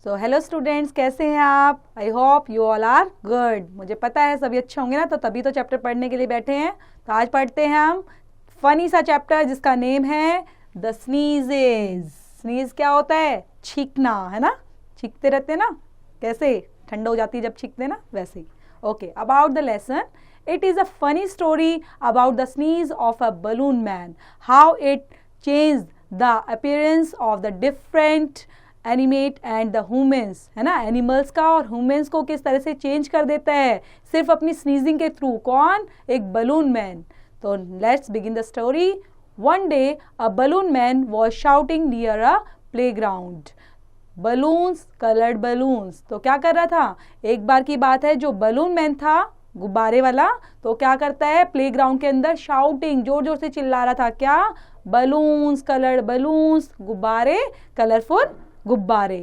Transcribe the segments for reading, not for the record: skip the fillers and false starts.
So hello students, कैसे हैं आप? I hope you all are good. मुझे पता है सभी अच्छे होंगे ना, तो तभी तो चैप्टर पढ़ने के लिए बैठे हैं। तो आज पढ़ते हैं हम फनी सा चैप्टर जिसका नेम है द स्नीजेज। स्नीज क्या होता है? छींकना, है ना? छींकते रहते हैं ना, कैसे ठंडा हो जाती है जब छींकते हैं ना, वैसे ही। Okay, about the lesson, it is a funny story about the sneeze of a balloon man, how it changed the appearance of the different animate and the humans, है ना? एनिमल्स का और ह्यूमन्स को किस तरह से चेंज कर देता है सिर्फ अपनी स्नीजिंग के थ्रू। कौन? एक बलून मैन। तो let's begin the story. One day a balloon man was shouting near a playground. Balloons, coloured balloons. तो क्या कर रहा था? एक बार की बात है, जो बलून मैन था गुब्बारे वाला, तो क्या करता है? प्लेग्राउंड के अंदर शाउटिंग, जोर जोर से चिल्ला रहा था। क्या? बलून्स, कलर्ड बलून्स, गुब्बारे, कलरफुल गुब्बारे।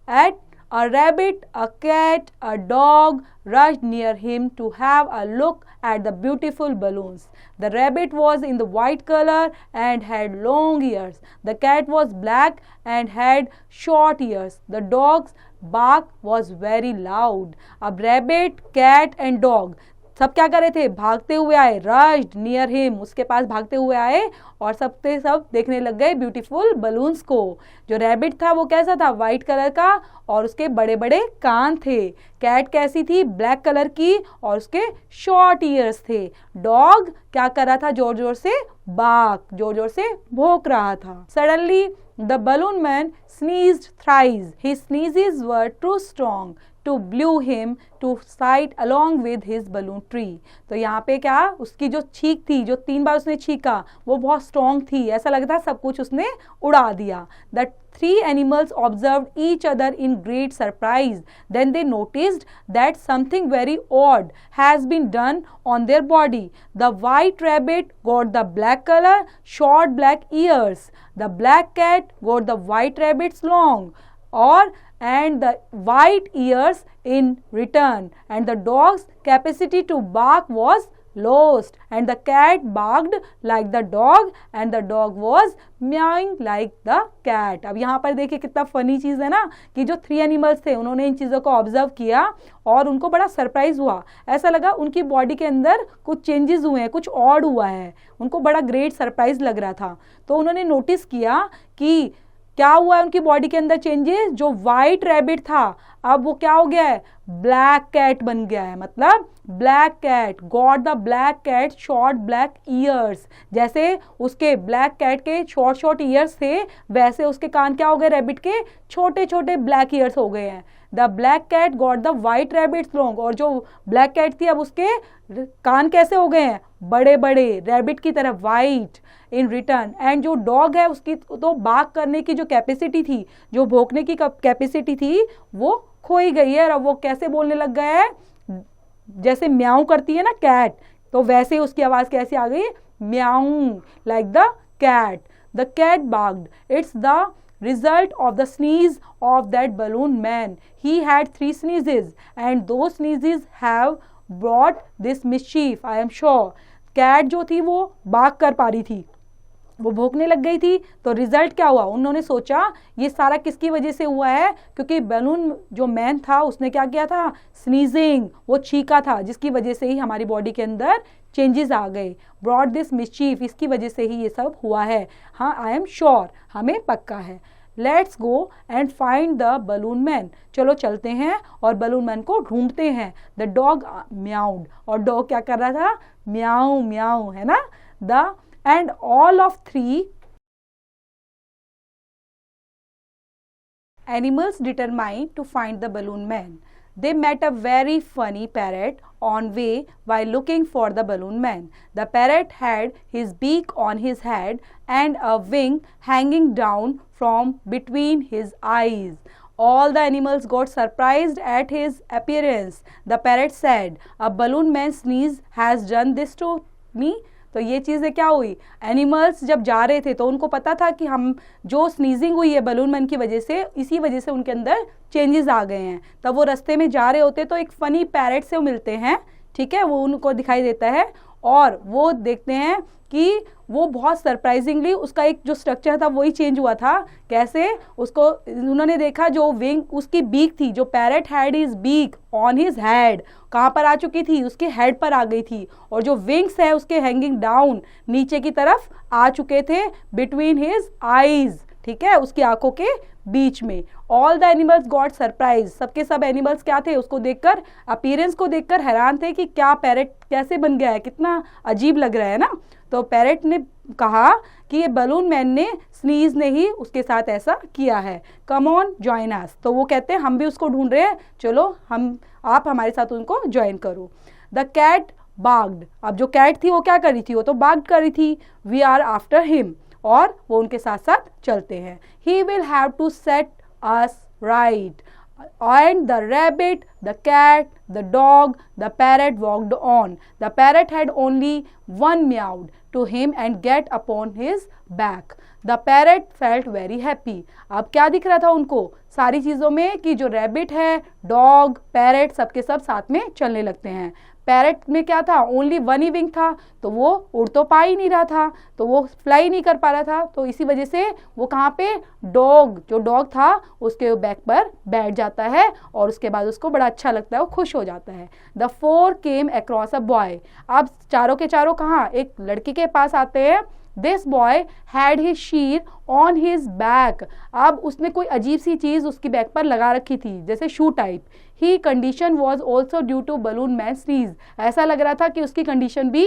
At a rabbit, a cat, a dog rushed near him to have a look at the beautiful balloons. The rabbit was in the white color and had long ears. The cat was black and had short ears. The dog's bark was very loud. अब rabbit, cat and dog सब क्या कर रहे थे? भागते हुए आए। Rushed near him, उसके पास भागते हुए आए और सबसे सब देखने लग गए ब्यूटीफुल बलून्स को। जो रैबिट था वो कैसा था? वाइट कलर का और उसके बड़े बड़े कान थे। कैट कैसी थी? ब्लैक कलर की और उसके शॉर्ट ईयर्स थे। डॉग क्या कर रहा था? जोर जोर से बाक, जोर जोर से भौंक रहा था। Suddenly the balloon man sneezed thrice. His sneezes were too strong to blow him to sight along with his balloon tree. तो यहाँ पे क्या? उसकी जो छींक थी, जो 3 बार उसने छींका, वो बहुत स्ट्रॉन्ग थी। ऐसा लगता है सब कुछ उसने उड़ा दिया। The 3 animals observed each other in great surprise. Then they noticed that something very odd has been done on their body. The white rabbit got the black color, short black ears. The black cat got the white rabbit's long and the white ears in return, and the dog's capacity to bark was lost, and the cat barked like the dog and the dog was meowing like the cat. अब यहाँ पर देखिए कितना funny चीज़ है ना, कि जो 3 animals थे उन्होंने इन चीज़ों को ऑब्जर्व किया और उनको बड़ा सरप्राइज हुआ। ऐसा लगा उनकी बॉडी के अंदर कुछ चेंजेस हुए हैं, कुछ ऑड हुआ है। उनको बड़ा ग्रेट सरप्राइज लग रहा था। तो उन्होंने नोटिस किया कि क्या हुआ है उनकी बॉडी के अंदर चेंजेस। जो वाइट रैबिट था अब वो क्या हो गया है? ब्लैक कैट बन गया है। मतलब black cat got the black cat short black ears. जैसे उसके ब्लैक कैट के शॉर्ट शॉर्ट ईयर्स थे, वैसे उसके कान क्या हो गए? रैबिट के छोटे छोटे ब्लैक ईयर्स हो गए हैं। The black cat got the white rabbits long. और जो ब्लैक कैट थी अब उसके कान कैसे हो गए हैं? बड़े बड़े, रैबिट की तरह वाइट इन रिटर्न। एंड जो डॉग है उसकी तो बाक करने की जो कैपेसिटी थी, जो भौंकने की कैपेसिटी थी, वो खोई गई है। और अब वो कैसे बोलने लग गया है? जैसे म्याऊ करती है ना कैट, तो वैसे उसकी आवाज कैसी आ गई? Meow like the cat. The cat barked. It's the result of the sneeze of that balloon man. He had 3 sneezes and those sneezes have brought this mischief, I am sure. Cat जो थी वो बाक कर पा रही थी, वो भौंकने लग गई थी। तो रिजल्ट क्या हुआ? उन्होंने सोचा ये सारा किसकी वजह से हुआ है? क्योंकि बलून जो मैन था उसने क्या किया था? स्नीजिंग, वो छींका था, जिसकी वजह से ही हमारी बॉडी के अंदर चेंजेस आ गए। ब्रॉड दिस मिस्चीफ, इसकी वजह से ही ये सब हुआ है। हाँ, आई एम श्योर, हमें पक्का है। Let's go and find the balloon man. चलो चलते हैं और बलून मैन को ढूंढते हैं। The dog meowed. और डॉग क्या कर रहा था? म्याऊ म्याऊ, है ना? The and all of 3 animals determined to find the balloon man. They met a very funny parrot on way while looking for the balloon man. The parrot had his beak on his head and a wing hanging down from between his eyes. All the animals got surprised at his appearance. The parrot said, "A balloon man's sneeze has done this to me." तो ये चीज़ें क्या हुई? Animals जब जा रहे थे तो उनको पता था कि हम जो स्नीजिंग हुई है बलून मैन की वजह से, इसी वजह से उनके अंदर चेंजेस आ गए हैं। तब वो रास्ते में जा रहे होते तो एक फ़नी पैरेट से मिलते हैं, ठीक है? वो उनको दिखाई देता है और वो देखते हैं कि वो बहुत सरप्राइजिंगली उसका एक जो स्ट्रक्चर था वही चेंज हुआ था। कैसे? उसको उन्होंने देखा जो विंग उसकी बीक थी, जो parrot had his beak on his head, कहाँ पर आ चुकी थी? उसके हेड पर आ गई थी। और जो विंग्स है उसके हैंगिंग डाउन नीचे की तरफ आ चुके थे, बिटवीन हिज आईज, ठीक है, उसकी आंखों के बीच में। All the animals got surprise, सबके सब एनिमल्स क्या थे? उसको देखकर, अपीयरेंस को देखकर हैरान थे कि क्या पैरेट कैसे बन गया है, कितना अजीब लग रहा है ना। तो पैरेट ने कहा कि ये बलून मैन ने, स्नीज ने ही उसके साथ ऐसा किया है। कम ऑन जॉइन अस, तो वो कहते हैं हम भी उसको ढूंढ रहे हैं, चलो आप हमारे साथ उनको ज्वाइन करो। द कैट बाग्ड, अब जो कैट थी वो क्या कर रही थी? वो तो बाग्ड कर रही थी। वी आर आफ्टर हिम, और वो उनके साथ साथ चलते हैं। He will have to set us right, and the rabbit, the cat, the dog, the parrot walked on. The parrot had only one meowed to him and get upon his back. The parrot felt very happy. अब क्या दिख रहा था उनको सारी चीज़ों में कि जो रैबिट है, डॉग, पैरेट, सबके सब साथ में चलने लगते हैं। पैरेट में क्या था? ओनली वन ही विंग था, तो वो उड़ तो पा ही नहीं रहा था, तो वो फ्लाई नहीं कर पा रहा था। तो इसी वजह से वो कहाँ पे, जो डॉग था उसके बैक पर बैठ जाता है और उसके बाद उसको बड़ा अच्छा लगता है, वो खुश हो जाता है। The four came across a boy, अब चारों के चारों कहाँ, एक लड़की के पास आते हैं। This boy had his shear on his back, अब उसने कोई अजीब सी चीज उसकी बैक पर लगा रखी थी, जैसे शू टाइप। ही condition was also due to balloon man sneeze, ऐसा लग रहा था कि उसकी कंडीशन भी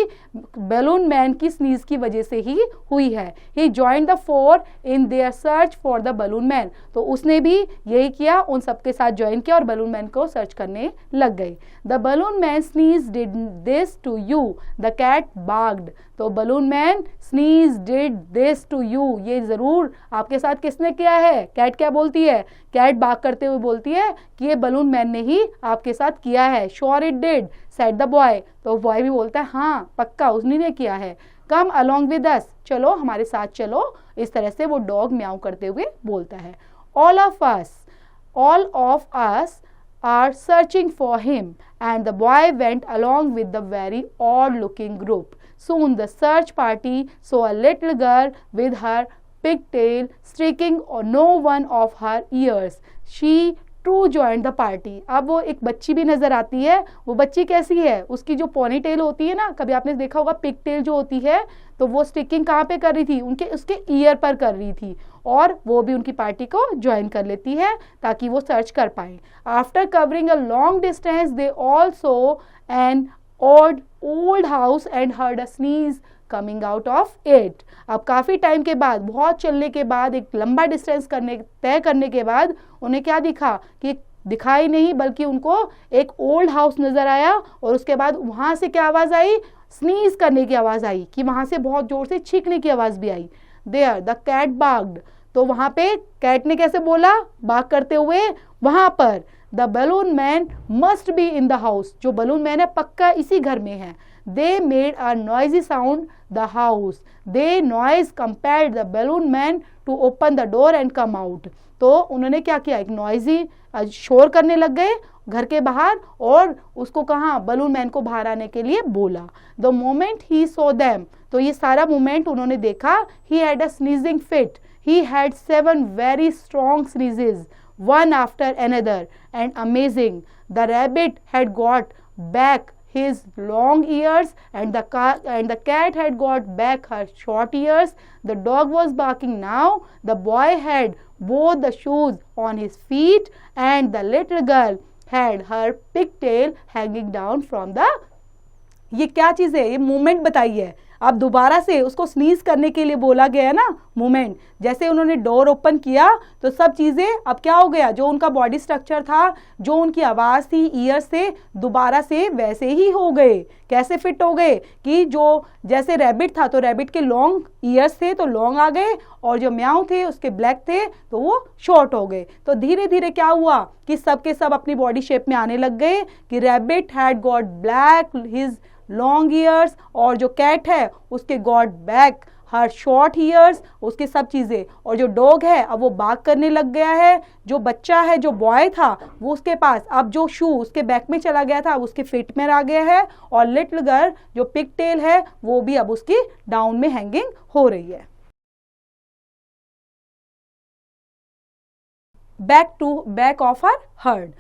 बलून मैन की स्नीज की वजह से ही हुई है। ही joined the four in their search for the balloon man, तो उसने भी यही किया, उन सबके साथ ज्वाइन किया और बलून मैन को सर्च करने लग गई। The balloon man sneeze did this to you, the cat bagged, तो balloon man sneeze did this to you, ये जरूर आपके साथ किसने किया है? कैट क्या बोलती है? कैट बाग करते हुए बोलती है कि ये बलून मैन ने ही आपके साथ किया है। Sure it did said the boy, तो बॉय भी बोलता है हाँ पक्का उसने ने किया है। कम अलोंग विद अस, चलो हमारे साथ चलो, इस तरह से वो डॉग म्याऊ करते हुए बोलता है। All of us are searching for him, and the boy went along with the very odd-looking group. Soon the search party saw a little girl with her pigtail streaking on no one of her ears. She too joined the party. अब वो एक बच्ची भी नजर आती है। वो बच्ची कैसी है? उसकी जो पोनी टेल होती है ना, कभी आपने देखा होगा पिग टेल जो होती है, तो वो स्टिकिंग कहाँ पे कर रही थी? उसके ईयर पर कर रही थी, और वो भी उनकी पार्टी को ज्वाइन कर लेती है ताकि वो सर्च कर पाए। After covering a long distance they all so an old house and heard a sneeze coming out of it. अब काफ़ी टाइम के बाद, बहुत चलने के बाद, एक लंबा डिस्टेंस तय करने के बाद उन्हें क्या दिखा? कि दिखाई नहीं बल्कि उनको एक ओल्ड हाउस नजर आया, और उसके बाद वहां से क्या आवाज आई? स्नीज करने की आवाज आई, कि वहां से बहुत जोर से छींकने की आवाज भी आई। देयर द कैट बाग्ड, तो वहां पे कैट ने कैसे बोला बाग करते हुए? वहां पर the balloon man must be in the house, जो बलून मैन है पक्का इसी घर में है। They made a noisy sound the house, they noise compelled the balloon man to open the door and come out, तो उन्होंने क्या किया? एक नॉइजी शोर करने लग गए घर के बाहर, और उसको कहा? बलून मैन को बाहर आने के लिए बोला। The moment he so them, तो ये सारा मोमेंट उन्होंने देखा। He had a sneezing fit, he had 7 very strong sneezes, one after another, and amazing, the rabbit had got back his long ears, and the cat had got back her short ears. The dog was barking now. The boy had both the shoes on his feet, and the little girl had her pigtail hanging down from the, ये क्या चीज़ है? ये movement बताइए। अब दोबारा से उसको sneeze करने के लिए बोला गया है ना, मूवमेंट। जैसे उन्होंने डोर ओपन किया तो सब चीज़ें अब क्या हो गया? जो उनका बॉडी स्ट्रक्चर था, जो उनकी आवाज़ थी ईयर से, दोबारा से वैसे ही हो गए। कैसे फिट हो गए? कि जो जैसे रैबिट था तो रैबिट के लॉन्ग ईयर्स थे तो लॉन्ग आ गए, और जो म्याऊ थे उसके ब्लैक थे तो वो शॉर्ट हो गए। तो धीरे धीरे क्या हुआ कि सब के सब अपनी बॉडी शेप में आने लग गए, कि rabbit had got black his long years, और जो कैट है उसके गॉट बैक हर शॉर्ट ईयर्स, उसके सब चीज़ें। और जो डॉग है अब वो बाग करने लग गया है। जो बच्चा है, जो बॉय था, वो उसके पास अब जो शू उसके बैक में चला गया था, अब उसके फिट में आ गया है। और लिटिल गर्ल जो पिग टेल है वो भी अब उसकी डाउन में हैंगिंग हो रही है। Back of our herd.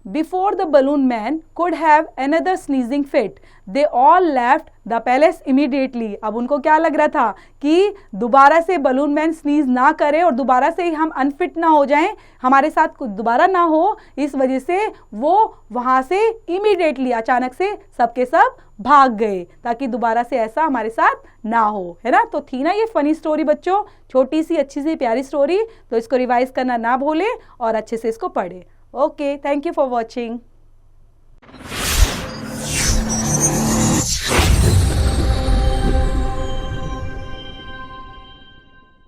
Before the balloon man could have another sneezing fit, they all left the palace immediately. अब उनको क्या लग रहा था कि दोबारा से बलून मैन स्नीज ना करे और दोबारा से हम अनफिट ना हो जाएं, हमारे साथ कुछ दोबारा ना हो, इस वजह से वो वहां से इमीडिएटली अचानक से सबके सब भाग गए ताकि दोबारा से ऐसा हमारे साथ ना हो, है ना। तो थी ना ये फनी स्टोरी बच्चों, छोटी सी अच्छी सी प्यारी स्टोरी। तो इसको रिवाइज करना ना भूलें और अच्छे से इसको पढ़ें। Okay, thank you for watching.